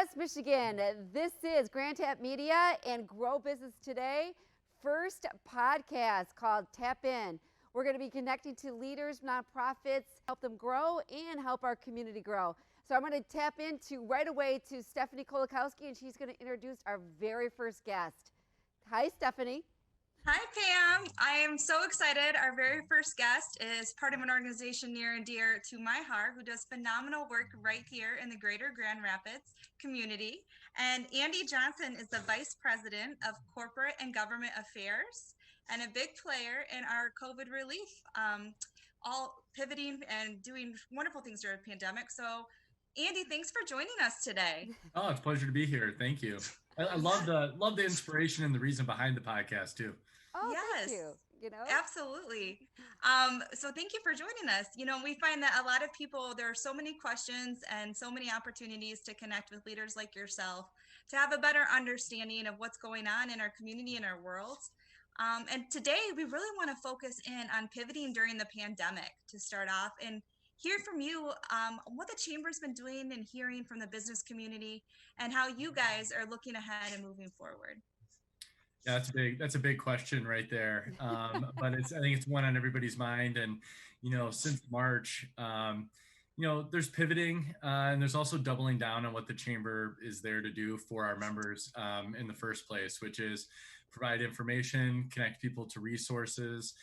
West Michigan. This is Grand Tap Media and Grow Business Today first podcast called Tap In. We're going to be connecting to leaders, nonprofits, help them grow and help our community grow. So I'm going to tap into right away to Stephanie Kolakowski, and she's going to introduce our very first guest. Hi, Stephanie. Hi, Pam. I am so excited. Our very first guest is part of an organization near and dear to my heart who does phenomenal work right here in the greater Grand Rapids community. And Andy Johnston is the Vice President of Corporate and Government Affairs and a big player in our COVID relief, all pivoting and doing wonderful things during the pandemic. So, Andy, thanks for joining us today. Oh, it's a pleasure to be here. Thank you. I love the inspiration and the reason behind the podcast too. Oh, yes. Thank you. Absolutely. So thank you for joining us. We find that a lot of people, there are so many questions and so many opportunities to connect with leaders like yourself to have a better understanding of what's going on in our community and our world. And today we really want to focus in on pivoting during the pandemic to start off and hear from you what the Chamber's been doing and hearing from the business community and how you guys are looking ahead and moving forward. Yeah, that's a big question right there. But I think it's one on everybody's mind. And, since March, there's pivoting and there's also doubling down on what the Chamber is there to do for our members in the first place, which is provide information, connect people to resources,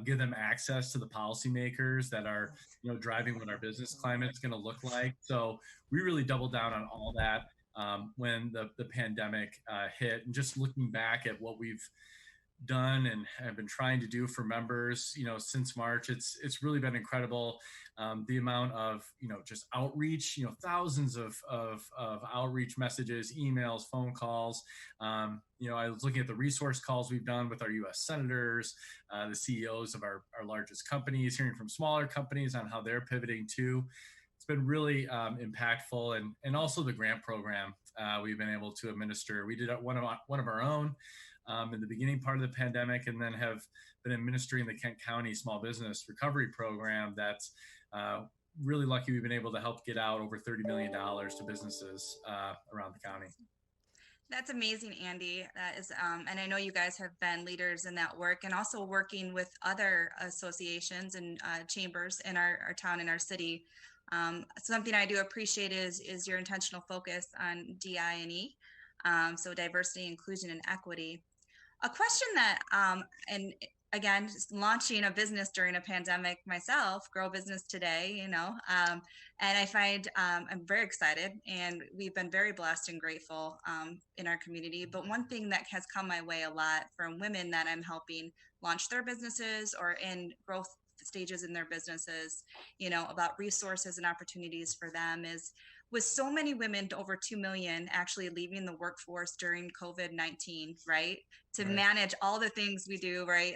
give them access to the policymakers that are, driving what our business climate is going to look like. So we really doubled down on all that. When the pandemic hit, and just looking back at what we've done and have been trying to do for members, since March, it's really been incredible. The amount of, just outreach, thousands of outreach messages, emails, phone calls. I was looking at the resource calls we've done with our U.S. senators, the CEOs of our largest companies, hearing from smaller companies on how they're pivoting too. It's been really impactful, and also the grant program we've been able to administer. We did one of our own in the beginning part of the pandemic, and then have been administering the Kent County Small Business Recovery Program. That's really lucky. We've been able to help get out over $30 million to businesses around the county. That's amazing, Andy. That is, and I know you guys have been leaders in that work, and also working with other associations and chambers in our town and our city. Something I do appreciate is your intentional focus on DI&E, so diversity, inclusion, and equity. A question that, and again, just launching a business during a pandemic myself, Grow Business Today, and I find I'm very excited, and we've been very blessed and grateful in our community. But one thing that has come my way a lot from women that I'm helping launch their businesses or in growth stages in their businesses, about resources and opportunities for them is with so many women, over 2 million actually leaving the workforce during COVID-19, right? To manage all the things we do, right?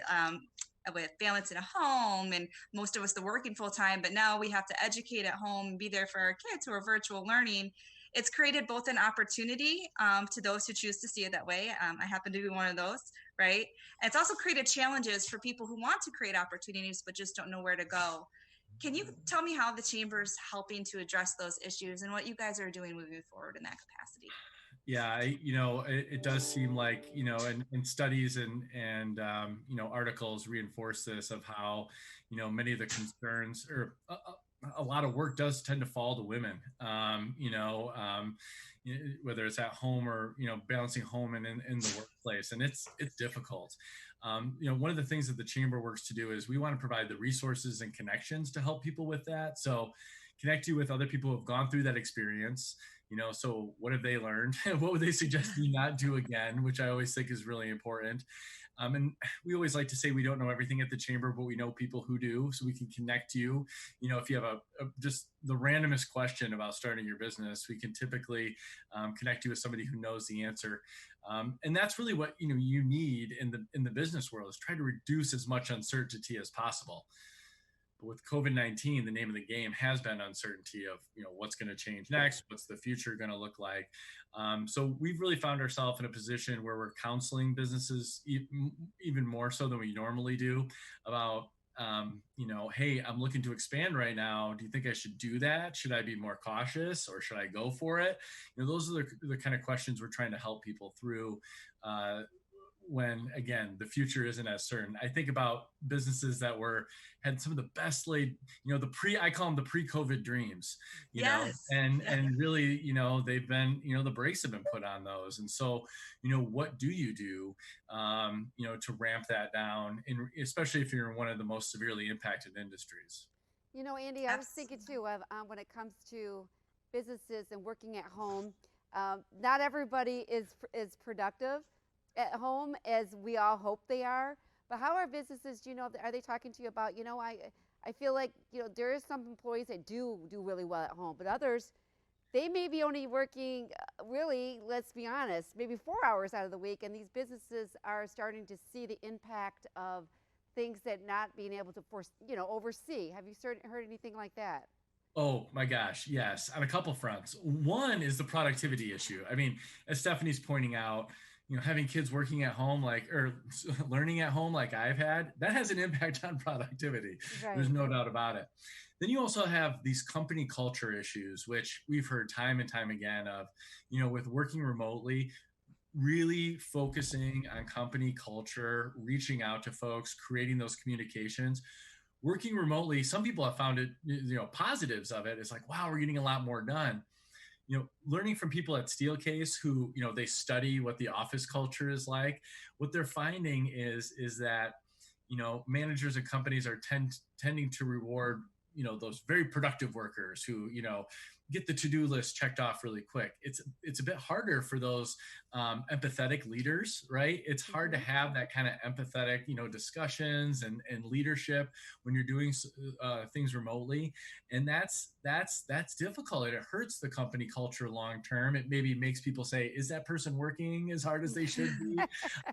With balance in a home, and most of us are working full time, but now we have to educate at home and be there for our kids who are virtual learning. It's created both an opportunity to those who choose to see it that way. I happen to be one of those, right? And it's also created challenges for people who want to create opportunities but just don't know where to go. Can you tell me how the Chamber's helping to address those issues and what you guys are doing moving forward in that capacity? Yeah, it does seem like, and studies and articles reinforce this of how, many of the concerns or a lot of work does tend to fall to women, whether it's at home or, balancing home and in the workplace. And it's difficult. One of the things that the Chamber works to do is we want to provide the resources and connections to help people with that. So connect you with other people who have gone through that experience. So what have they learned? What would they suggest you not do again, which I always think is really important. And we always like to say we don't know everything at the Chamber, but we know people who do, so we can connect you. If you have just the randomest question about starting your business, we can typically connect you with somebody who knows the answer. And that's really what you need in the business world, is try to reduce as much uncertainty as possible. But with COVID-19, the name of the game has been uncertainty of, what's going to change next, what's the future going to look like. So we've really found ourselves in a position where we're counseling businesses even more so than we normally do about hey, I'm looking to expand right now. Do you think I should do that? Should I be more cautious, or should I go for it? Those are the kind of questions we're trying to help people through when, again, the future isn't as certain. I think about businesses that had some of the best laid, I call them the pre-COVID dreams, Yes. and really, they've been, the brakes have been put on those. And so, what do you do, to ramp that down, and especially if you're in one of the most severely impacted industries? Andy, I was thinking too of when it comes to businesses and working at home, not everybody is productive at home as we all hope they are. But how are businesses, are they talking to you about, I feel like, there is some employees that do really well at home, but others, they may be only working really, let's be honest, maybe 4 hours out of the week. And these businesses are starting to see the impact of things that not being able to oversee. Have you heard anything like that? Oh my gosh, yes, on a couple fronts. One is the productivity issue. I mean, as Stephanie's pointing out, having kids working at home or learning at home like I've had, that has an impact on productivity. Right. There's no doubt about it. Then you also have these company culture issues, which we've heard time and time again of, with working remotely, really focusing on company culture, reaching out to folks, creating those communications. Working remotely, some people have found it, positives of it. It's like, wow, we're getting a lot more done. Learning from people at Steelcase who, they study what the office culture is like, what they're finding is that, managers and companies are tending to reward, those very productive workers who, get the to-do list checked off really quick. It's a bit harder for those empathetic leaders, right? It's hard to have that kind of empathetic, discussions and leadership when you're doing things remotely, and that's difficult. It hurts the company culture long term. It maybe makes people say, "Is that person working as hard as they should be?"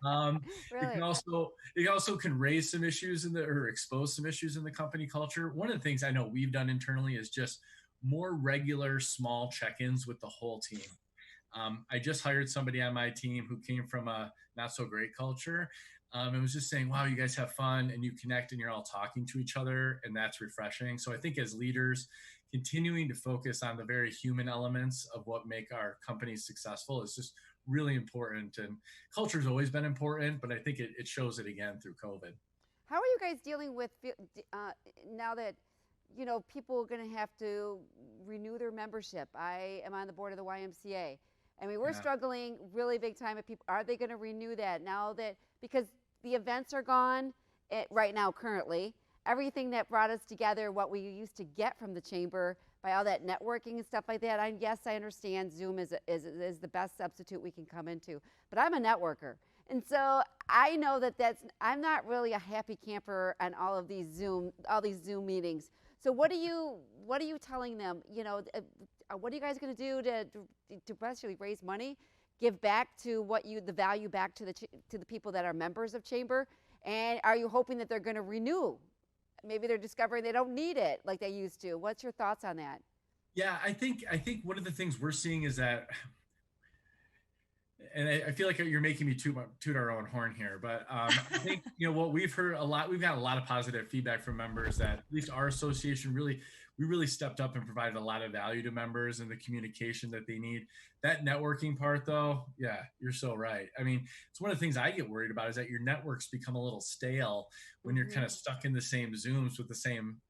Really? It also can raise some issues or expose some issues in the company culture. One of the things I know we've done internally is just more regular small check-ins with the whole team. I just hired somebody on my team who came from a not so great culture, and was just saying, wow, you guys have fun and you connect and you're all talking to each other, and that's refreshing. So I think as leaders, continuing to focus on the very human elements of what make our companies successful is just really important. And culture has always been important, but I think it shows it again through COVID. How are you guys dealing with now that people are going to have to renew their membership? I am on the board of the YMCA. I mean, we're struggling really big time at people. Are they going to renew that now that, because the events are gone right now currently, everything that brought us together, what we used to get from the chamber by all that networking and stuff like that. Yes, I understand Zoom is the best substitute we can come into, but I'm a networker. And so I know I'm not really a happy camper on all these Zoom meetings. So what are you telling them? What are you guys going to do to basically raise money, give back to the value back to the people that are members of chamber? And are you hoping that they're going to renew? Maybe they're discovering they don't need it like they used to. What's your thoughts on that? Yeah, I think one of the things we're seeing is that, and I feel like you're making me toot our own horn here, but I think, what we've heard a lot, we've got a lot of positive feedback from members that at least our association we really stepped up and provided a lot of value to members and the communication that they need. That networking part though, yeah, you're so right. I mean, it's one of the things I get worried about is that your networks become a little stale when you're kind of stuck in the same Zooms with the same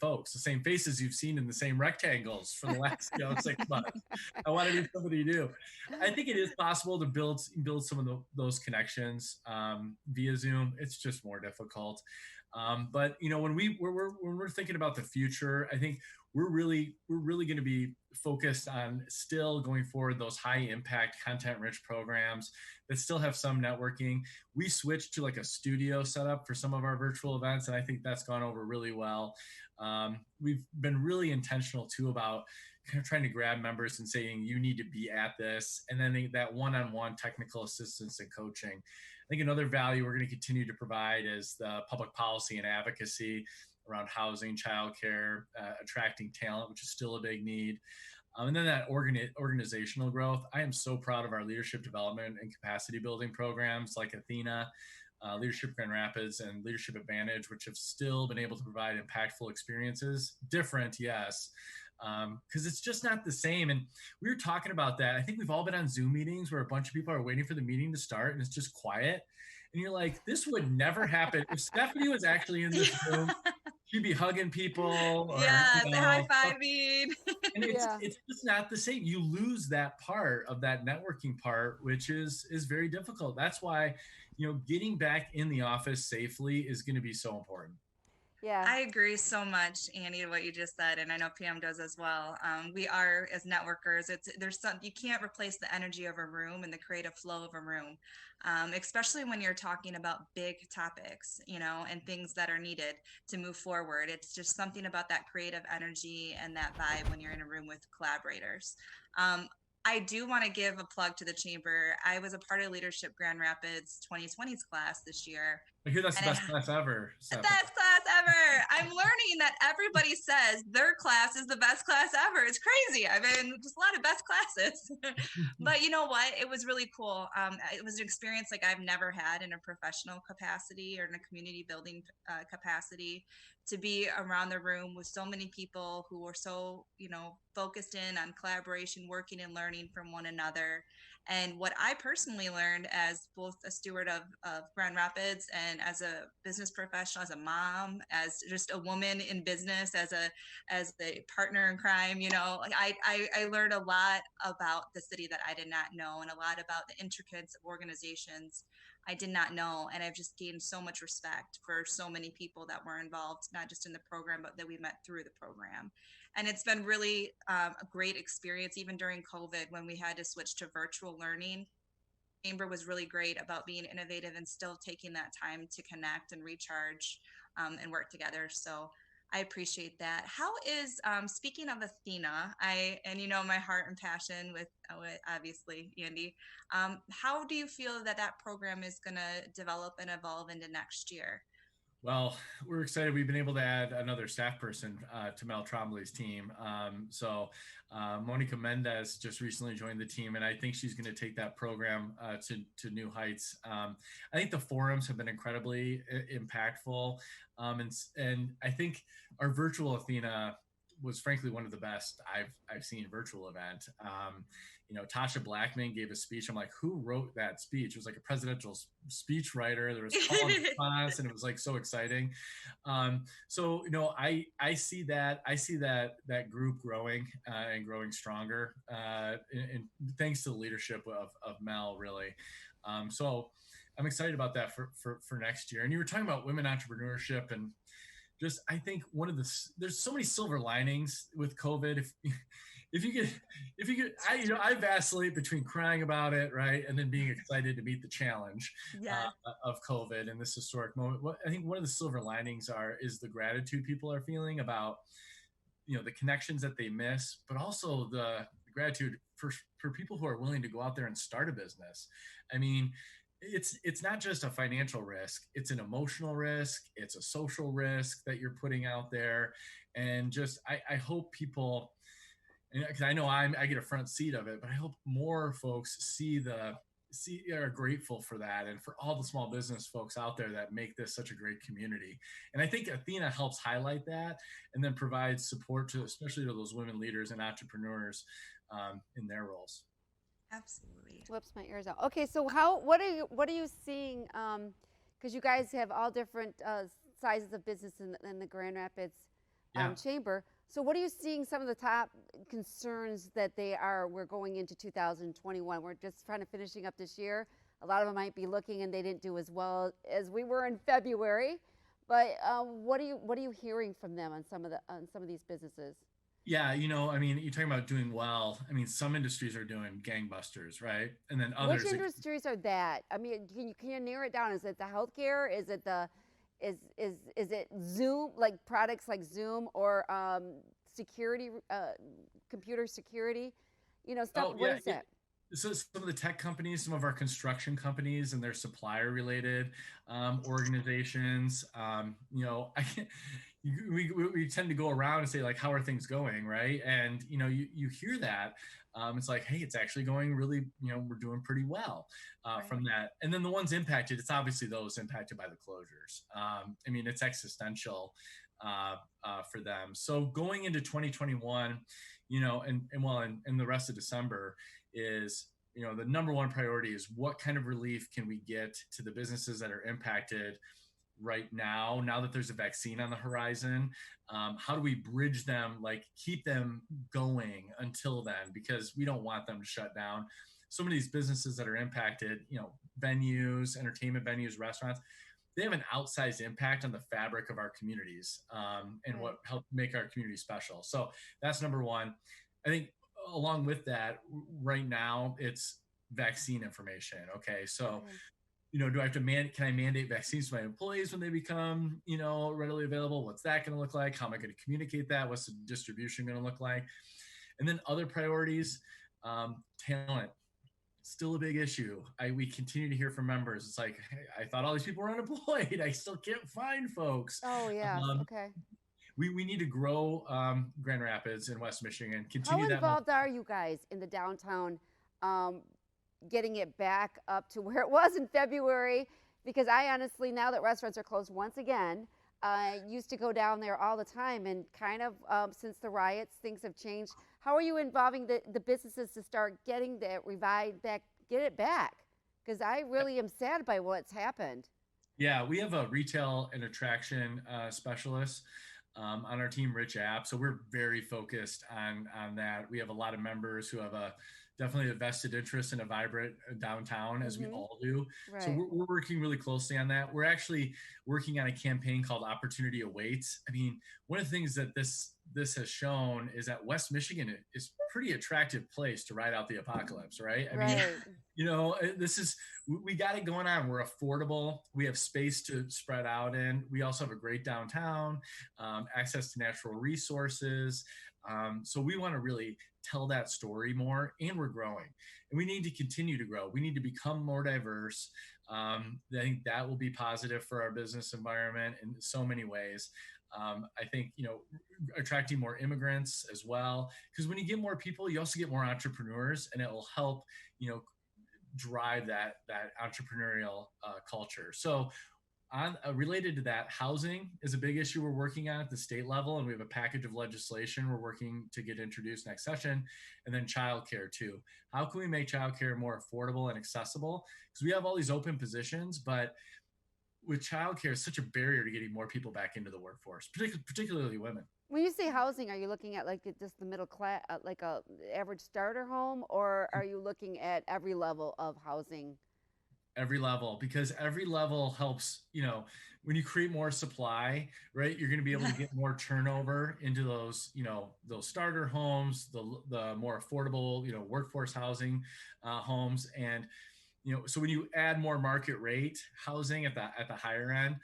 folks, the same faces you've seen in the same rectangles for the last 6 months. I want to be somebody new. I think it is possible to build some of those connections via Zoom. It's just more difficult. But when we're thinking about the future, I think we're really going to be focused on still going forward those high impact content rich programs that still have some networking. We switched to like a studio setup for some of our virtual events, and I think that's gone over really well. We've been really intentional too about kind of trying to grab members and saying, you need to be at this, and then that one-on-one technical assistance and coaching. I think another value we're going to continue to provide is the public policy and advocacy around housing, childcare, attracting talent, which is still a big need. And then that organizational growth. I am so proud of our leadership development and capacity building programs like Athena. Leadership Grand Rapids and Leadership Advantage, which have still been able to provide impactful experiences. Different, yes, because it's just not the same. And we were talking about that. I think we've all been on Zoom meetings where a bunch of people are waiting for the meeting to start and it's just quiet. And you're like, this would never happen. If Stephanie was actually in this room, she'd be hugging people or the high-fiving. And it's just not the same. You lose that part of that networking part, which is very difficult. That's why, getting back in the office safely is going to be so important. Yeah, I agree so much, Annie, to what you just said, and I know Pam does as well. We are, as networkers, you can't replace the energy of a room and the creative flow of a room, especially when you're talking about big topics, and things that are needed to move forward. It's just something about that creative energy and that vibe when you're in a room with collaborators. I do want to give a plug to the chamber. I was a part of Leadership Grand Rapids 2020's class this year. I hear that's the best class ever. Best class ever. I'm learning that everybody says their class is the best class ever. It's crazy. I mean, just a lot of best classes. But you know what? It was really cool. It was an experience like I've never had in a professional capacity or in a community building capacity, to be around the room with so many people who were so, focused in on collaboration, working and learning from one another. And what I personally learned as both a steward of Grand Rapids and as a business professional, as a mom, as just a woman in business, as a partner in crime, I learned a lot about the city that I did not know, and a lot about the intricacies of organizations I did not know. And I've just gained so much respect for so many people that were involved, not just in the program, but that we met through the program. And it's been really a great experience, even during COVID, when we had to switch to virtual learning. Chamber was really great about being innovative and still taking that time to connect and recharge and work together. So I appreciate that. How is, speaking of Athena, my heart and passion with obviously Andy, how do you feel that program is going to develop and evolve into next year? Well, we're excited. We've been able to add another staff person to Mel Trombley's team. Monica Mendez just recently joined the team, and I think she's going to take that program to new heights. I think the forums have been incredibly impactful, and I think our virtual Athena was frankly one of the best I've seen virtual event. Tasha Blackman gave a speech. I'm like, who wrote that speech? It was like a presidential speech writer. There was call and response, and it was like so exciting. I see that group growing and growing stronger, and thanks to the leadership of Mel, really. So I'm excited about that for next year. And you were talking about women entrepreneurship, and just, I think there's so many silver linings with COVID. If you could, I vacillate between crying about it, right, and then being excited to meet the challenge of COVID and this historic moment. I think one of the silver linings is the gratitude people are feeling about, the connections that they miss, but also the gratitude for people who are willing to go out there and start a business. I mean, it's not just a financial risk, it's an emotional risk, it's a social risk that you're putting out there. And just, I hope people, because I know I get a front seat of it, but I hope more folks are grateful for that, and for all the small business folks out there that make this such a great community. And I think Athena helps highlight that, and then provides support especially to those women leaders and entrepreneurs in their roles. Absolutely. Whoops, my ears out. Okay, so what are you seeing? Because you guys have all different sizes of business in the Grand Rapids Chamber. So what are you seeing some of the top concerns that we're going into 2021? We're just kind of finishing up this year. A lot of them might be looking and they didn't do as well as we were in February. But what are you hearing from them on some of these businesses? Yeah, you're talking about doing well. I mean, some industries are doing gangbusters, right? And then others. Which industries are that? I mean, can you narrow it down? Is it the healthcare? Is it is it Zoom, like products like Zoom, or security, computer security? Stuff. What is that? So some of the tech companies, some of our construction companies and their supplier related organizations, we tend to go around and say like, how are things going, right? And you hear that, it's like, hey, it's actually going really, we're doing pretty well from that. And then the ones impacted, it's obviously those impacted by the closures. I mean, it's existential for them. So going into 2021, and the rest of December is, the number one priority is what kind of relief can we get to the businesses that are impacted right now that there's a vaccine on the horizon. How do we bridge them, like keep them going until then, because we don't want them to shut down. So many of these businesses that are impacted, venues, entertainment venues, restaurants, they have an outsized impact on the fabric of our communities, and what help make our community special. So that's number one. I think along with that, right now it's vaccine information. Okay, so do I have to can I mandate vaccines to my employees when they become, readily available? What's that going to look like? How am I going to communicate that? What's the distribution going to look like? And then other priorities, talent, still a big issue. We continue to hear from members. It's like, hey, I thought all these people were unemployed. I still can't find folks. Oh yeah. Okay. We need to grow Grand Rapids and West Michigan. Continue How that. involved are you guys in the downtown, getting it back up to where it was in February? Because I honestly, now that restaurants are closed once again, I used to go down there all the time, and kind of since the riots, things have changed. How are you involving the businesses to start getting that revived back, get it back? Because I really am sad by what's happened. Yeah, we have a retail and attraction specialist on our team, Rich App. So we're very focused on that. We have a lot of members who have definitely a vested interest in a vibrant downtown, as we all do. Right. So we're working really closely on that. We're actually working on a campaign called Opportunity Awaits. I mean, one of the things that this has shown is that West Michigan is a pretty attractive place to ride out the apocalypse, right? I mean, we got it going on. We're affordable. We have space to spread out in. We also have a great downtown, access to natural resources. So we want to really tell that story more, and we're growing, and we need to continue to grow. We need to become more diverse. I think that will be positive for our business environment in so many ways. I think, attracting more immigrants as well, because when you get more people, you also get more entrepreneurs, and it will help, drive that entrepreneurial culture. So related to that, housing is a big issue we're working on at the state level, and we have a package of legislation we're working to get introduced next session. And then childcare too. How can we make childcare more affordable and accessible? Because we have all these open positions, but with childcare, it's such a barrier to getting more people back into the workforce, particularly women. When you say housing, are you looking at like just the middle class, like a average starter home, or are you looking at every level of housing? Every level, because every level helps. When you create more supply, right, you're going to be able to get more turnover into those, those starter homes, the more affordable, workforce housing homes. And so when you add more market rate housing at the higher end,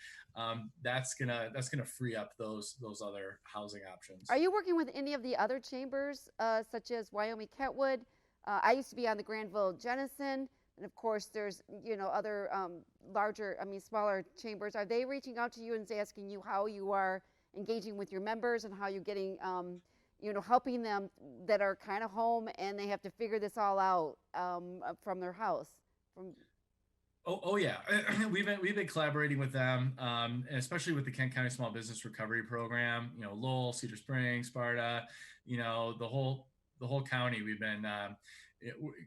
that's gonna free up those other housing options. Are you working with any of the other chambers, such as Wyoming Kentwood? I used to be on the Granville Jenison, and of course there's other smaller chambers. Are they reaching out to you and asking you how you are engaging with your members, and how you're getting helping them that are kind of home and they have to figure this all out from their house? Oh yeah, we've been collaborating with them, especially with the Kent County Small Business Recovery Program. Lowell, Cedar Springs, Sparta, the whole county. We've been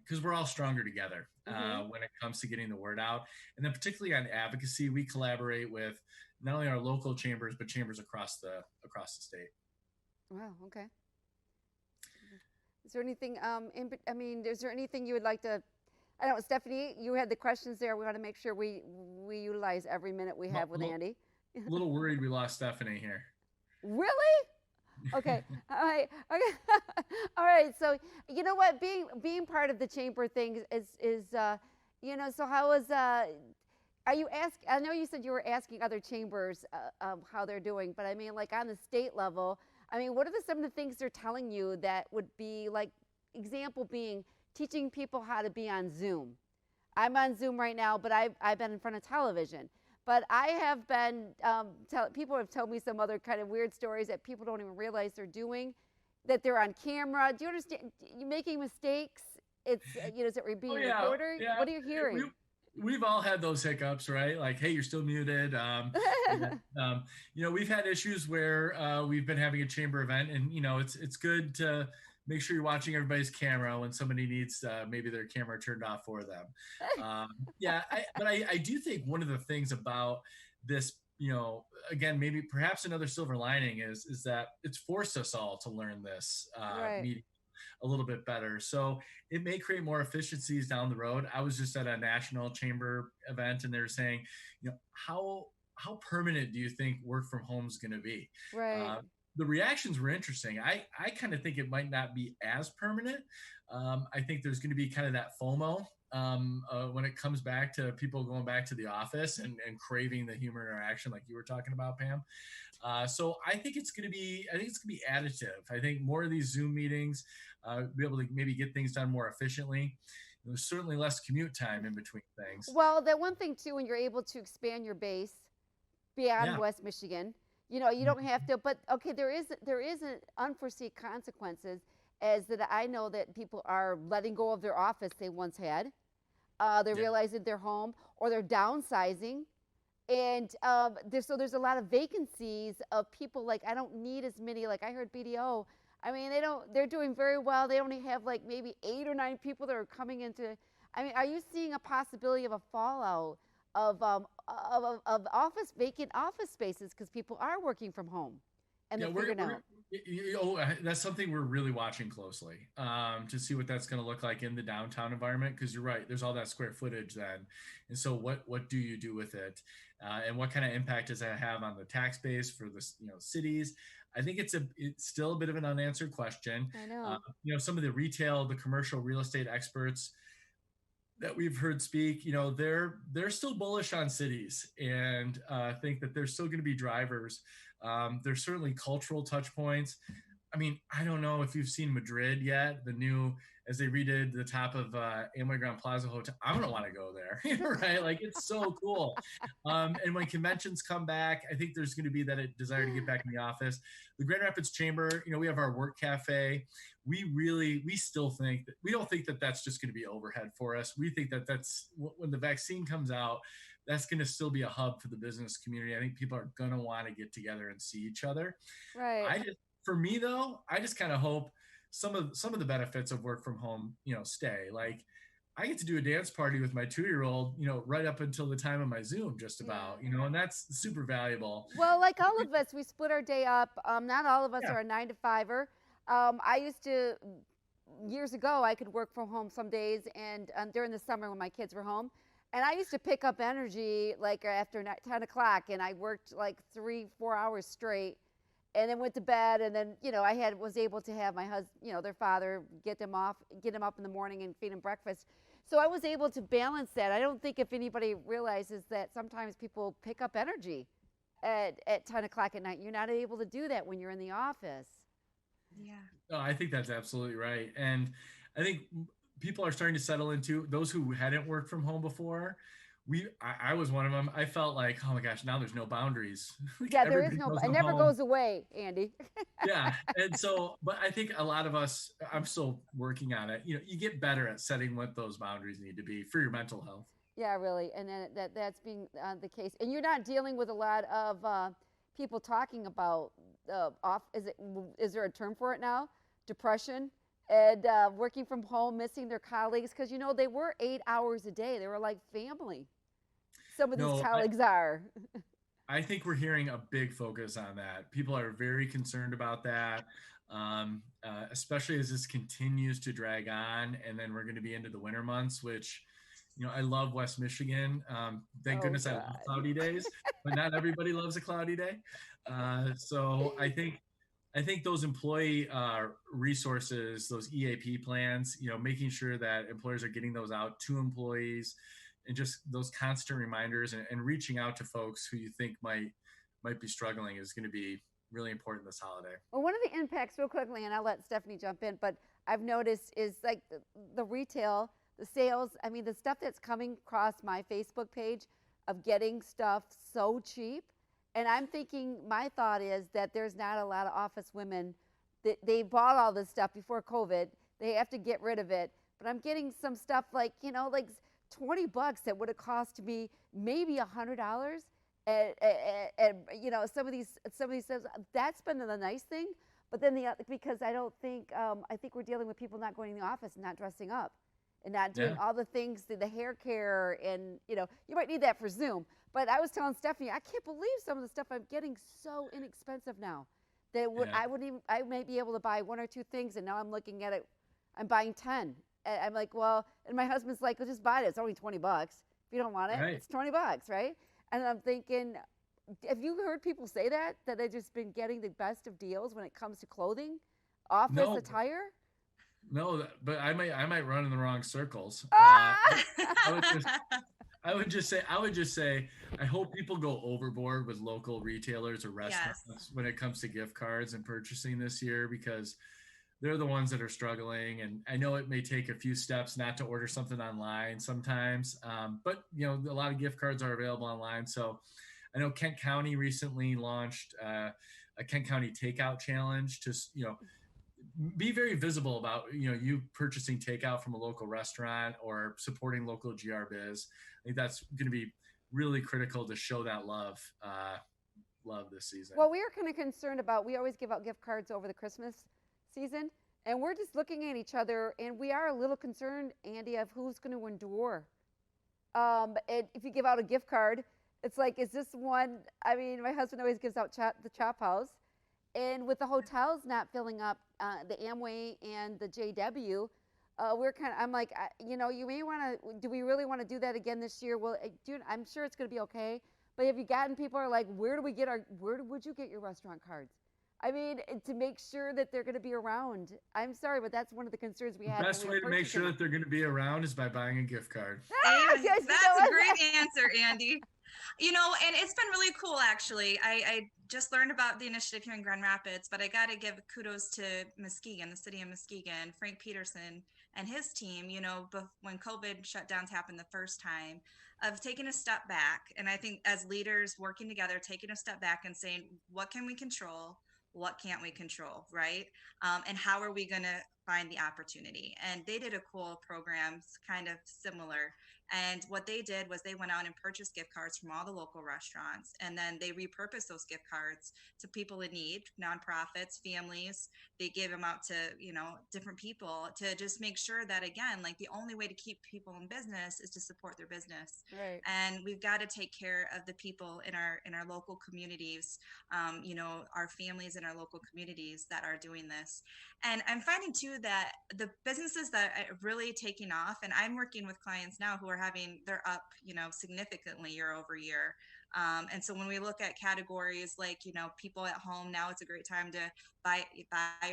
because we're all stronger together when it comes to getting the word out, and then particularly on advocacy, we collaborate with not only our local chambers but chambers across the state. Wow. Okay. Is there anything? Is there anything you would like to? I don't know, Stephanie, you had the questions there. We want to make sure we utilize every minute we have with Andy. A little worried we lost Stephanie here. Really? Okay. All right. Okay. All right. So you know what? Being part of the chamber thing is so how is are you I know you said you were asking other chambers how they're doing, but I mean, like on the state level, I mean, what are some of the things they're telling you that would be like, example being teaching people how to be on Zoom? I'm on Zoom right now, but I've been in front of television. But I have been, people have told me some other kind of weird stories that people don't even realize they're doing, that they're on camera. Do you understand? You making mistakes? It's, is it being recorded? Yeah. What are you hearing? We've all had those hiccups, right? Like, hey, you're still muted. We've had issues where we've been having a chamber event, and it's good to make sure you're watching everybody's camera when somebody needs maybe their camera turned off for them. But I do think one of the things about this, again, maybe perhaps another silver lining is that it's forced us all to learn this meeting a little bit better. So it may create more efficiencies down the road. I was just at a national chamber event, and they were saying, how permanent do you think work from home is going to be? Right. The reactions were interesting. I kind of think it might not be as permanent. I think there's going to be kind of that FOMO when it comes back to people going back to the office and craving the human interaction, like you were talking about, Pam. So I think it's going to be additive. I think more of these Zoom meetings, be able to maybe get things done more efficiently. There's certainly less commute time in between things. Well, that one thing too, when you're able to expand your base beyond West Michigan, you don't have to. But okay, there is an unforeseen consequences as that I know that people are letting go of their office they once had. They're realizing they're home, or they're downsizing. And there's a lot of vacancies of people, like, I don't need as many, like I heard BDO. I mean, they're doing very well. They only have like maybe 8 or 9 people that are coming into, I mean, are you seeing a possibility of a fallout of vacant office spaces because people are working from home and they're figuring out? That's something we're really watching closely to see what that's going to look like in the downtown environment, because you're right, there's all that square footage then, and so what do you do with it, and what kind of impact does that have on the tax base for the cities? I think it's still a bit of an unanswered question. I know. Some of the commercial real estate experts that we've heard speak, they're still bullish on cities and think that there's still going to be drivers. There's certainly cultural touch points. I mean, I don't know if you've seen Madrid yet, as they redid the top of Amway Grand Plaza Hotel. I'm going to want to go there, right? Like, it's so cool. And when conventions come back, I think there's going to be that desire to get back in the office. The Grand Rapids Chamber, we have our work cafe. We still think that, we don't think that that's just going to be overhead for us. We think that that's when the vaccine comes out, that's going to still be a hub for the business community. I think people are going to want to get together and see each other. Right. For me though, I just kind of hope some of the benefits of work from home, stay. Like, I get to do a dance party with my 2-year-old, right up until the time of my Zoom, just about, and that's super valuable. Well, like all of us, we split our day up. Not all of us are a 9-to-5er. I used to, years ago, I could work from home some days, and during the summer when my kids were home. And I used to pick up energy like after 10 o'clock, and I worked like 3-4 hours straight, and then went to bed. And then, I was able to have my husband, their father, get them up in the morning and feed them breakfast. So I was able to balance that. I don't think if anybody realizes that sometimes people pick up energy at 10 o'clock at night. You're not able to do that when you're in the office. Yeah. No, I think that's absolutely right. And I think people are starting to settle into those who hadn't worked from home before. I was one of them. I felt like, oh my gosh, now there's no boundaries. Yeah, there is no, it never goes away, Andy. Yeah. And so, but I think a lot of us, I'm still working on it. You get better at setting what those boundaries need to be for your mental health. Yeah, really. And then that's being the case. And you're not dealing with a lot of people talking about is there a term for it now? Depression. And working from home, missing their colleagues, because they were 8 hours a day. They were like family. Some of these colleagues are. I think we're hearing a big focus on that. People are very concerned about that, especially as this continues to drag on, and then we're going to be into the winter months, which, I love West Michigan. Thank goodness I love cloudy days, but not everybody loves a cloudy day. So I think those employee resources, those EAP plans, making sure that employers are getting those out to employees, and just those constant reminders and reaching out to folks who you think might be struggling is going to be really important this holiday. Well, one of the impacts, real quickly, and I'll let Stephanie jump in, but I've noticed is like the retail, the sales. I mean, the stuff that's coming across my Facebook page, of getting stuff so cheap. And I'm thinking, my thought is that there's not a lot of office women that they bought all this stuff before COVID. They have to get rid of it. But I'm getting some stuff like, like $20 that would have cost me maybe $100. And some of these stuff, that's been the nice thing. But then because I think we're dealing with people not going to the office and not dressing up and not doing all the things, the hair care, and you might need that for Zoom. But I was telling Stephanie, I can't believe some of the stuff I'm getting so inexpensive now that I might be able to buy one or two things, and now I'm looking at it, I'm buying 10. And I'm like, well, and my husband's like, well, just buy it. It's only $20. If you don't want it, it's $20, right? And I'm thinking, have you heard people say that they've just been getting the best of deals when it comes to clothing, office attire? No, but I might run in the wrong circles. I would just say, I hope people go overboard with local retailers or restaurants when it comes to gift cards and purchasing this year, because they're the ones that are struggling. And I know it may take a few steps not to order something online sometimes, but a lot of gift cards are available online. So I know Kent County recently launched a Kent County takeout challenge to, be very visible about, you purchasing takeout from a local restaurant or supporting local GR biz. I think that's going to be really critical to show that love this season. Well, we are kind of concerned about, we always give out gift cards over the Christmas season, and we're just looking at each other, and we are a little concerned, Andy, of who's going to endure. And if you give out a gift card, it's like, is this one? I mean, my husband always gives out the Chop House, and with the hotels not filling up, the Amway and the JW, I'm like, you may want to, do we really want to do that again this year? Well, dude, I'm sure it's going to be okay. But have you gotten, people are like, where would you get your restaurant cards? I mean, to make sure that they're going to be around. I'm sorry, but that's one of the concerns we had. The best way to make sure that they're going to be around is by buying a gift card. Yes, that's a great answer, Andy. And it's been really cool, actually. I just learned about the initiative here in Grand Rapids, but I got to give kudos to Muskegon, the city of Muskegon, Frank Peterson and his team, when COVID shutdowns happened the first time, of taking a step back. And I think as leaders working together, taking a step back and saying, what can we control? What can't we control, right? And how are we going to find the opportunity? And they did a cool program, kind of similar. And what they did was they went out and purchased gift cards from all the local restaurants. And then they repurposed those gift cards to people in need, nonprofits, families. They gave them out to, different people to just make sure that, again, like the only way to keep people in business is to support their business. Right. And we've got to take care of the people in our local communities, our families in our local communities that are doing this. And I'm finding too that the businesses that are really taking off, and I'm working with clients now who are they're up, significantly year over year. And so when we look at categories like, people at home, now it's a great time to buy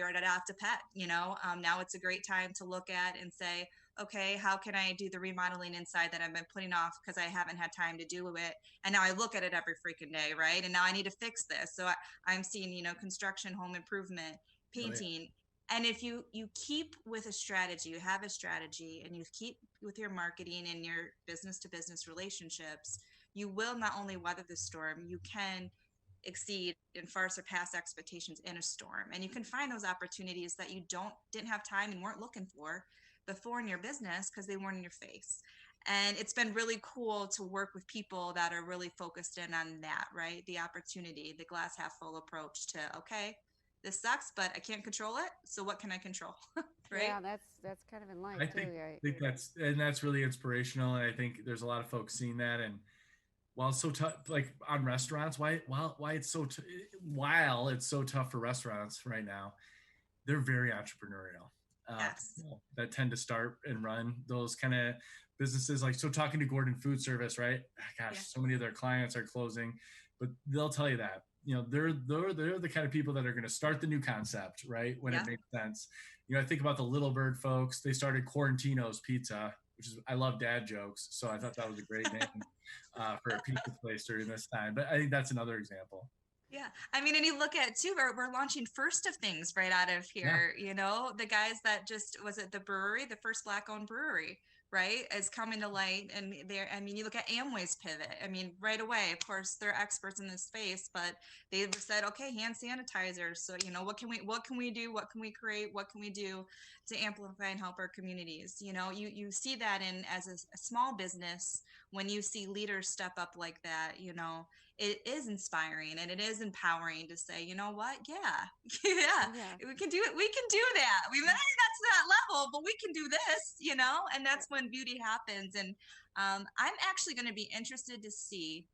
or adopt a pet, now it's a great time to look at and say, okay, how can I do the remodeling inside that I've been putting off because I haven't had time to do it? And now I look at it every freaking day, right? And now I need to fix this. So I'm seeing, construction, home improvement, painting. Right. And if you keep with a strategy, you have a strategy, and you keep with your marketing and your business to business relationships, you will not only weather the storm, you can exceed and far surpass expectations in a storm. And you can find those opportunities that you didn't have time and weren't looking for before in your business because they weren't in your face. And it's been really cool to work with people that are really focused in on that, right? The opportunity, the glass half full approach to, okay, this sucks, but I can't control it. So what can I control? Right? Yeah, that's kind of in life I too. think that's really inspirational. And I think there's a lot of folks seeing that. And while it's so tough, like on restaurants, while it's so tough for restaurants right now, they're very entrepreneurial. Yes. That tend to start and run those kind of businesses. Like, so talking to Gordon Food Service, right? Gosh, so many of their clients are closing, but they'll tell you that, they're the kind of people that are going to start the new concept, right? When it makes sense. I think about the Little Bird folks. They started Quarantino's Pizza, which is, I love dad jokes. So I thought that was a great name for a pizza place during this time. But I think that's another example. Yeah. I mean, and you look at too, we're launching First of Things right out of here, the guys that was it the brewery, the first Black owned brewery, right, is coming to light. And there, I mean, you look at Amway's pivot. I mean, right away, of course, they're experts in this space, but they've said, okay, hand sanitizers. So, you know, what can we do? What can we create? What can we do to amplify and help our communities? You know, you see that in as a small business, when you see leaders step up like that, you know, it is inspiring and it is empowering to say, you know what? Yeah, yeah, we can do it. We can do that. We may not to that level, but we can do this, you know, and that's when beauty happens. And I'm actually going to be interested to see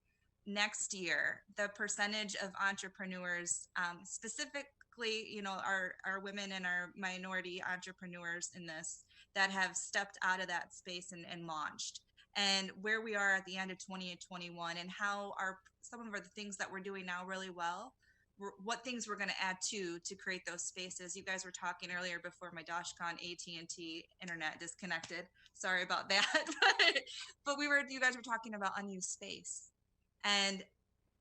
next year the percentage of entrepreneurs, specifically, you know, our women and our minority entrepreneurs in this, that have stepped out of that space and launched, and where we are at the end of 2021, and how some of the things that we're doing now really well, what things we're going to add to create those spaces. You guys were talking earlier before my DoshCon AT&T internet disconnected. Sorry about that. but you guys were talking about unused space. And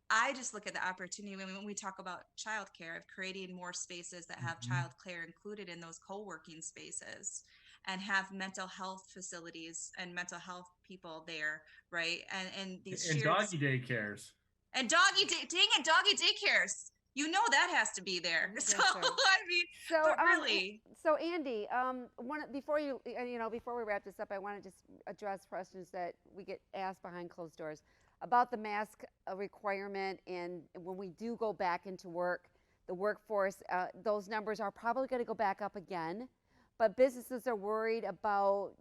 I just look at the opportunity when we talk about childcare, of creating more spaces that have childcare included in those co-working spaces, and have mental health facilities and mental health people there, right? And these and doggy daycares. And doggy daycares. You know that has to be there. So I mean, so really. So Andy, before we wrap this up, I want to just address questions that we get asked behind closed doors about the mask requirement, and when we do go back into work, the workforce, those numbers are probably going to go back up again, but businesses are worried about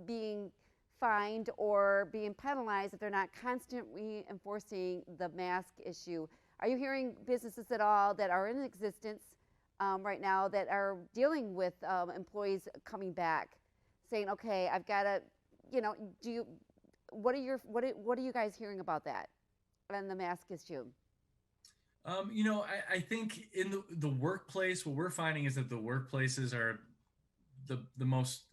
being fined or being penalized if they're not constantly enforcing the mask issue. Are you hearing businesses at all that are in existence right now that are dealing with employees coming back, saying, "Okay, I've got to," you know, what are you guys hearing about that and the mask issue? You know, I think in the workplace, what we're finding is that the workplaces are the most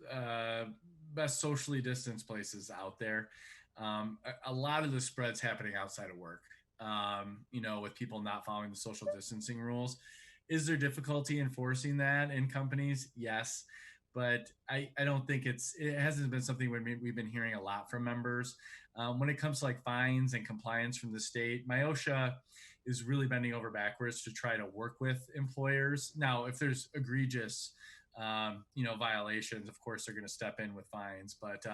best socially distanced places out there. A lot of the spread's happening outside of work, you know, with people not following the social distancing rules. Is there difficulty enforcing that in companies? Yes. But I don't think it hasn't been something we've been hearing a lot from members. When it comes to like fines and compliance from the state, my OSHA is really bending over backwards to try to work with employers. Now, if there's egregious violations, of course, they're going to step in with fines, but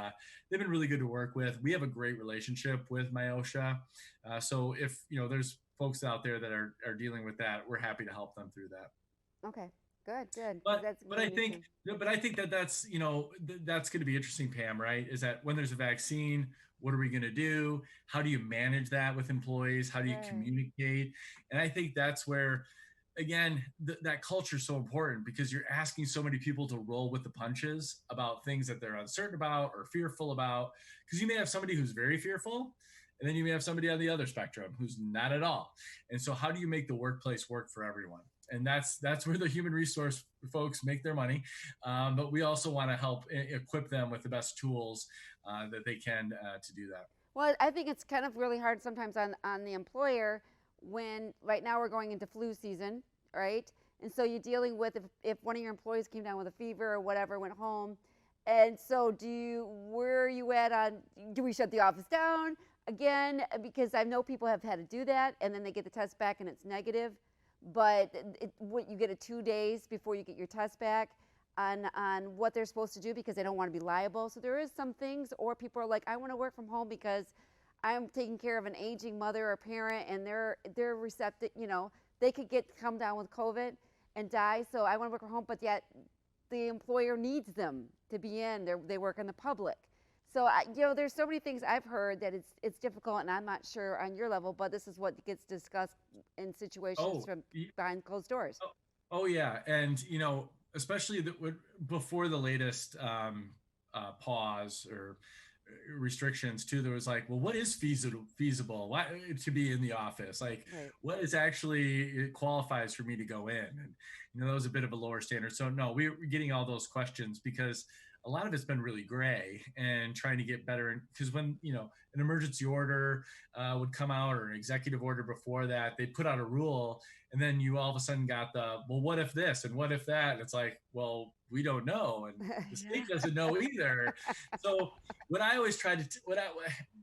they've been really good to work with. We have a great relationship with my OSHA. So if, there's folks out there that are dealing with that, we're happy to help them through that. Okay, good. But I think that's going to be interesting, Pam, right? Is that when there's a vaccine, what are we going to do? How do you manage that with employees? How do you communicate? And I think that's where, again, that culture is so important, because you're asking so many people to roll with the punches about things that they're uncertain about or fearful about. Because you may have somebody who's very fearful, and then you may have somebody on the other spectrum who's not at all. And so how do you make the workplace work for everyone? And that's where the human resource folks make their money. But we also want to help equip them with the best tools that they can to do that. Well, I think it's kind of really hard sometimes on the employer, when right now we're going into flu season, right? And so you're dealing with if one of your employees came down with a fever or whatever, went home. And so where are you at on, do we shut the office down again? Because I know people have had to do that, and then they get the test back and it's negative. But you get 2 days before you get your test back on what they're supposed to do, because they don't want to be liable. So there is some things, or people are like, I want to work from home because I'm taking care of an aging mother or parent, and they're receptive, they could come down with COVID and die. So I want to work from home, but yet the employer needs them to be in. They work in the public. So there's so many things I've heard that it's difficult, and I'm not sure on your level, but this is what gets discussed in situations from behind closed doors. Oh yeah, and especially before the latest pause or restrictions too, there was like, well, what is feasible? Why to be in the office? Like, what is actually qualifies for me to go in? And that was a bit of a lower standard. So no, we're getting all those questions because a lot of it's been really gray and trying to get better. Because when, an emergency order would come out or an executive order before that, they put out a rule, and then you all of a sudden got well, what if this and what if that? And it's like, well, we don't know, and the state doesn't know either. So what I always tried to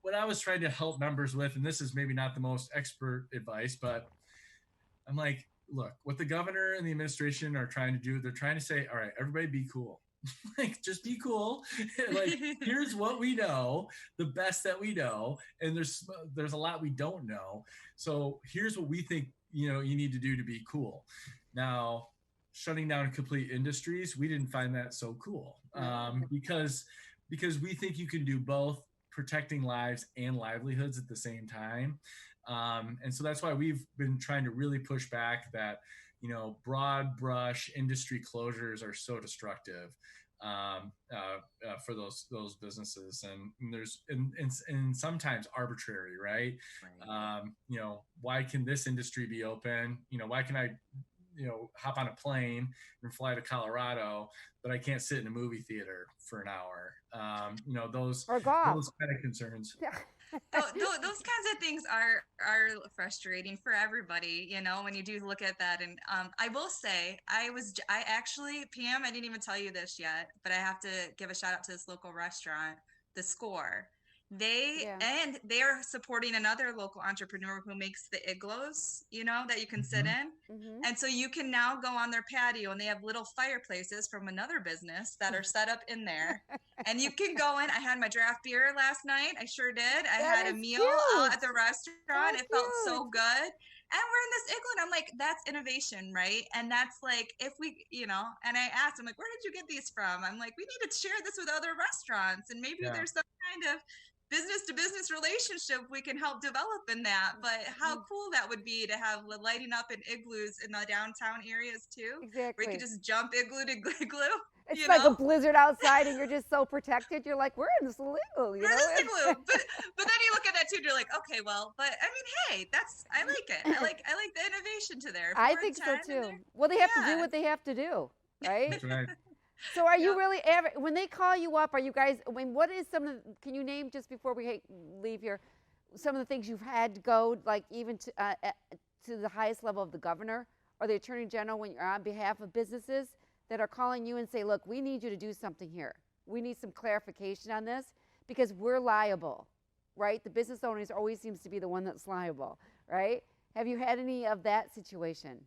what I was trying to help members with, and this is maybe not the most expert advice, but I'm like, look, what the governor and the administration are trying to do, they're trying to say, all right, everybody be cool. Like, just be cool. Like, here's what we know, the best that we know, and there's a lot we don't know. So here's what we think, you need to do to be cool. Now, shutting down complete industries, we didn't find that so cool, because we think you can do both, protecting lives and livelihoods at the same time. And so that's why we've been trying to really push back that, broad brush industry closures are so destructive for those businesses, and there's and sometimes arbitrary, right? Why can this industry be open? Why can I hop on a plane and fly to Colorado, but I can't sit in a movie theater for an hour? Those kind of concerns. Those kinds of things are frustrating for everybody, when you do look at that. And I will say, I actually, Pam, I didn't even tell you this yet, but I have to give a shout out to this local restaurant, The Score. And they're supporting another local entrepreneur who makes the igloos, that you can sit in. Mm-hmm. And so you can now go on their patio, and they have little fireplaces from another business that are set up in there. And you can go in. I had my draft beer last night. I sure did. I had a meal at the restaurant. It felt so good. And we're in this igloo, and I'm like, that's innovation, right? And that's like, if we, and I asked him, like, where did you get these from? I'm like, we need to share this with other restaurants, and maybe there's some kind of business to business relationship we can help develop in that. But how cool that would be to have lighting up in igloos in the downtown areas too. Exactly. Where you could just jump igloo to igloo. It's like a blizzard outside, and you're just so protected. You're like, we're in this igloo, We're in this igloo. But then you look at that too, and you're like, okay, well, but I mean, hey, I like it. I like the innovation to there. I think so too. Well, they have to do what they have to do, right? That's right. So are you really, when they call you up, are you guys, what is can you name, just before we leave here, some of the things you've had to go, like even to the highest level of the governor or the attorney general, when you're on behalf of businesses that are calling you and say, look, we need you to do something here. We need some clarification on this because we're liable, right? The business owners always seems to be the one that's liable, right? Have you had any of that situation?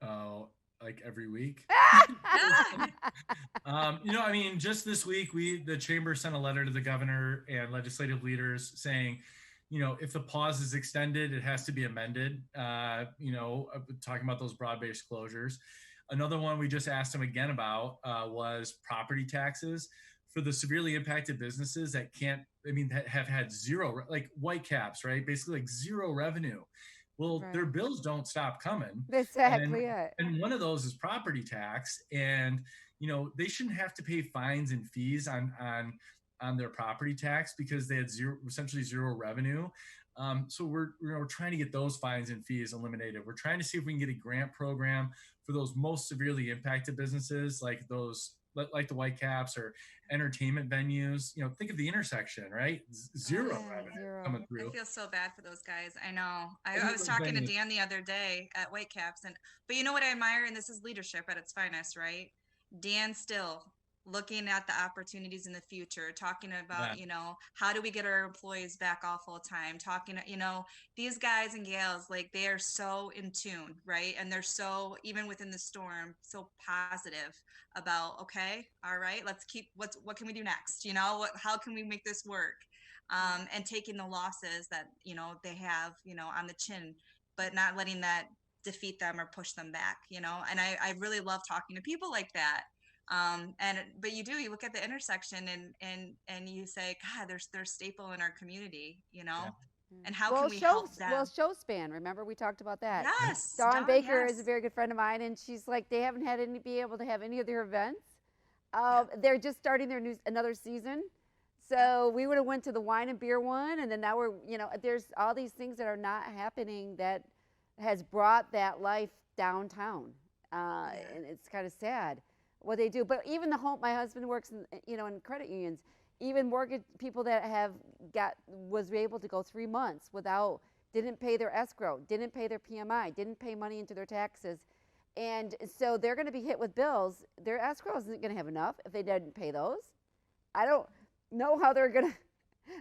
Oh, like every week. Just this week, the chamber sent a letter to the governor and legislative leaders saying, if the pause is extended, it has to be amended. Talking about those broad-based closures. Another one we just asked them again about was property taxes for the severely impacted businesses that have had zero, like Whitecaps, right? Basically like zero revenue. Well, their bills don't stop coming. Exactly it. And one of those is property tax. And, they shouldn't have to pay fines and fees on their property tax because they had essentially zero revenue. So we're trying to get those fines and fees eliminated. We're trying to see if we can get a grant program for those most severely impacted businesses, like the Whitecaps or entertainment venues. Think of the intersection, right? Zero revenue coming through. I feel so bad for those guys. I know. I was talking to Dan the other day at Whitecaps, but you know what I admire, and this is leadership at its finest, right? Dan still looking at the opportunities in the future, talking about, how do we get our employees back all full time, talking, these guys and gals, like they are so in tune, right? And they're so, even within the storm, so positive about, okay, all right, let's keep, what can we do next? How can we make this work? And taking the losses that, they have, on the chin, but not letting that defeat them or push them back, and I really love talking to people like that. But you look at the intersection and you say, God, they're staple in our community, and how can we help them? Well, Showspan, remember we talked about that? Yes. Dawn Baker is a very good friend of mine, and she's like, they haven't had be able to have any of their events. They're just starting their another season. So we would have went to the wine and beer one, and then now we're, there's all these things that are not happening that has brought that life downtown. And it's kind of sad. what they do. But even my husband works in credit unions. Even mortgage people that was able to go 3 months didn't pay their escrow, didn't pay their PMI, didn't pay money into their taxes. And so they're going to be hit with bills. Their escrow isn't going to have enough if they didn't pay those. I don't know how they're going to,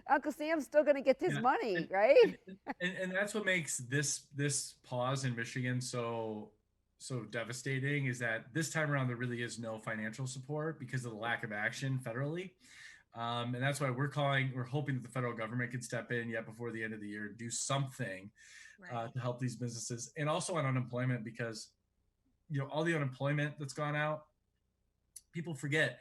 Uncle Sam's still going to get his money, right? And that's what makes this pause in Michigan so devastating, is that this time around there really is no financial support because of the lack of action federally. And that's why we're hoping that the federal government can step in yet before the end of the year and do something to help these businesses, and also on unemployment, because all the unemployment that's gone out, people forget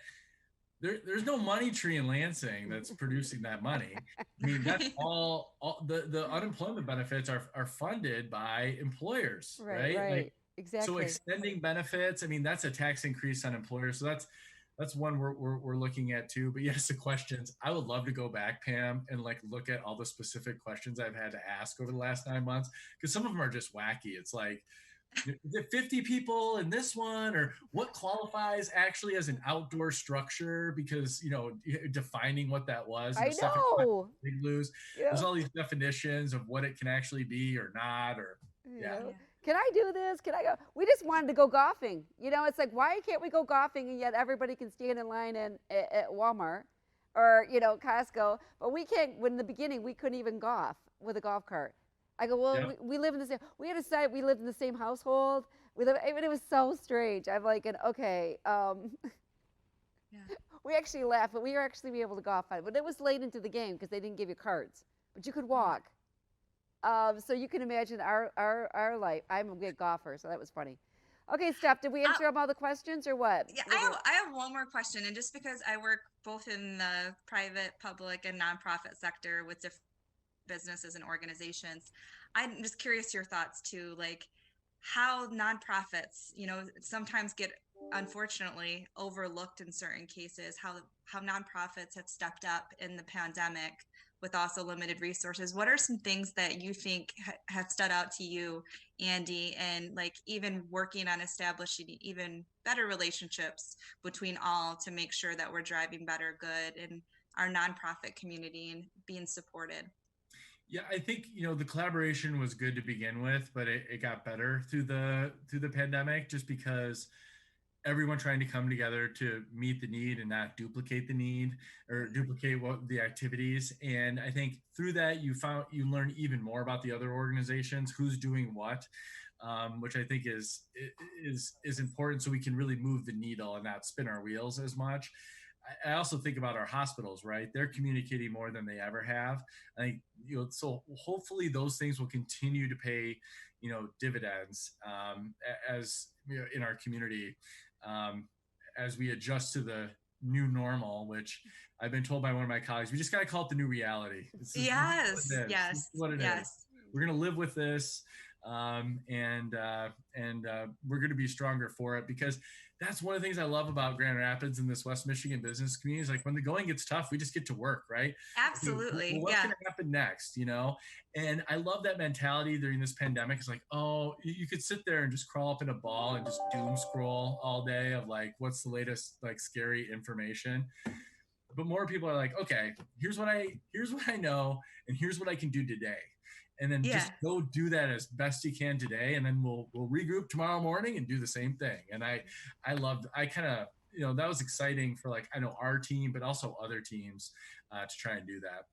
there's no money tree in Lansing that's producing that money. I mean, that's all the unemployment benefits are funded by employers, right? Right. Exactly. So extending benefits, I mean, that's a tax increase on employers. So that's one we're looking at too. But yes, the questions, I would love to go back, Pam, and look at all the specific questions I've had to ask over the last 9 months, because some of them are just wacky. It's like, is it 50 people in this one, or what qualifies actually as an outdoor structure? Because defining what that was. I know. Big lose. Yeah. There's all these definitions of what it can actually be or not, or Can I do this? Can I go? We just wanted to go golfing. It's like, why can't we go golfing and yet everybody can stand in line at Walmart or Costco, but we can't? When in the beginning we couldn't even golf with a golf cart. I go, well, we live in the same. We had decided we lived in the same household. It was so strange. I'm like, okay. We actually laughed, but we were actually be able to golf on it. But it was late into the game because they didn't give you cards, but you could walk. So you can imagine our life. I'm a good golfer, so that was funny. Okay, Steph, did we answer all the questions or what? Yeah, I have one more question, and just because I work both in the private, public, and nonprofit sector with different businesses and organizations, I'm just curious your thoughts too, like how nonprofits, sometimes get unfortunately overlooked in certain cases, how nonprofits have stepped up in the pandemic with also limited resources. What are some things that you think have stood out to you, Andy, and even working on establishing even better relationships between all to make sure that we're driving better good in our nonprofit community and being supported? Yeah, I think, the collaboration was good to begin with, but it got better through the pandemic, just because everyone trying to come together to meet the need and not duplicate the need or duplicate the activities. And I think through that, you learn even more about the other organizations, who's doing what, which I think is important, so we can really move the needle and not spin our wheels as much. I also think about our hospitals, right? They're communicating more than they ever have. I think, so hopefully those things will continue to pay, dividends as in our community as we adjust to the new normal, which I've been told by one of my colleagues, we just got to call it the new reality. Yes. What it is. We're going to live with this. And we're going to be stronger for it, because that's one of the things I love about Grand Rapids and this West Michigan business community is when the going gets tough, we just get to work, right? Absolutely. What's going to happen next, And I love that mentality during this pandemic. It's like, oh, you could sit there and just crawl up in a ball and just doom scroll all day of what's the latest scary information. But more people are like, okay, here's what I know, and here's what I can do today. And then just go do that as best you can today. And then we'll regroup tomorrow morning and do the same thing. And I kind of, that was exciting for I know our team, but also other teams to try and do that.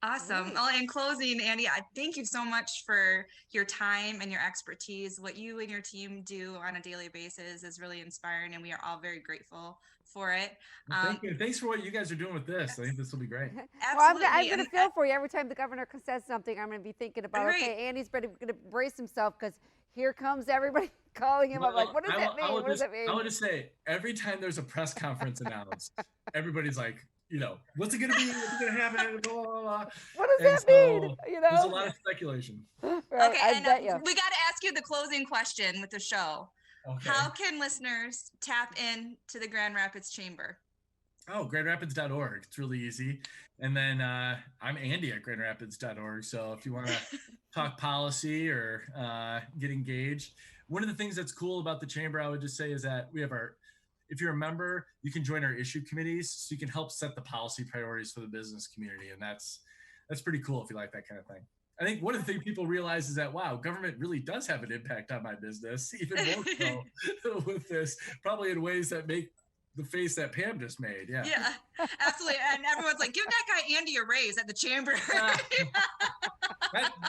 Awesome. Well, in closing, Andy, I thank you so much for your time and your expertise. What you and your team do on a daily basis is really inspiring, and we are all very grateful for it. Well, thank you. Thanks for what you guys are doing with this. I think this will be great. Absolutely. Well, I'm going to feel for you. Every time the governor says something, I'm going to be thinking about, okay, Andy's going to brace himself, because here comes everybody calling him. I'm like, what does that mean? What does that mean? I would just say, every time there's a press conference announced, everybody's like, what's it going to be? What's it going to happen? Blah, blah, blah. What does that mean? There's a lot of speculation. Right, okay, I and bet you. We got to ask you the closing question with the show. Okay. How can listeners tap in to the Grand Rapids Chamber? Oh, grandrapids.org. It's really easy. And then I'm Andy at grandrapids.org. So if you want to talk policy or get engaged, one of the things that's cool about the chamber, I would just say, is that we have if you're a member, you can join our issue committees, so you can help set the policy priorities for the business community. And that's pretty cool if you like that kind of thing. I think one of the things people realize is that, wow, government really does have an impact on my business, even more so with this, probably in ways that make the face that Pam just made. Yeah. Yeah, absolutely. And everyone's like, give that guy Andy a raise at the chamber.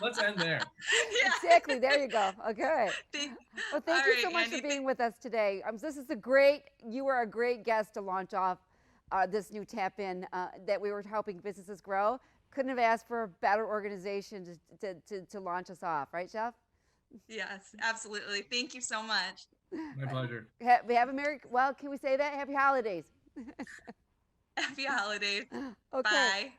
Let's end there. Yeah. Exactly. There you go. Okay. Well, thank you so right, much Andy. for being with us today. You were a great guest to launch off this new Tap In that we were helping businesses grow. Couldn't have asked for a better organization to launch us off, right, Chef? Yes, absolutely. Thank you so much. My pleasure. Have a can we say that? Happy holidays. Happy holidays. Okay. Bye.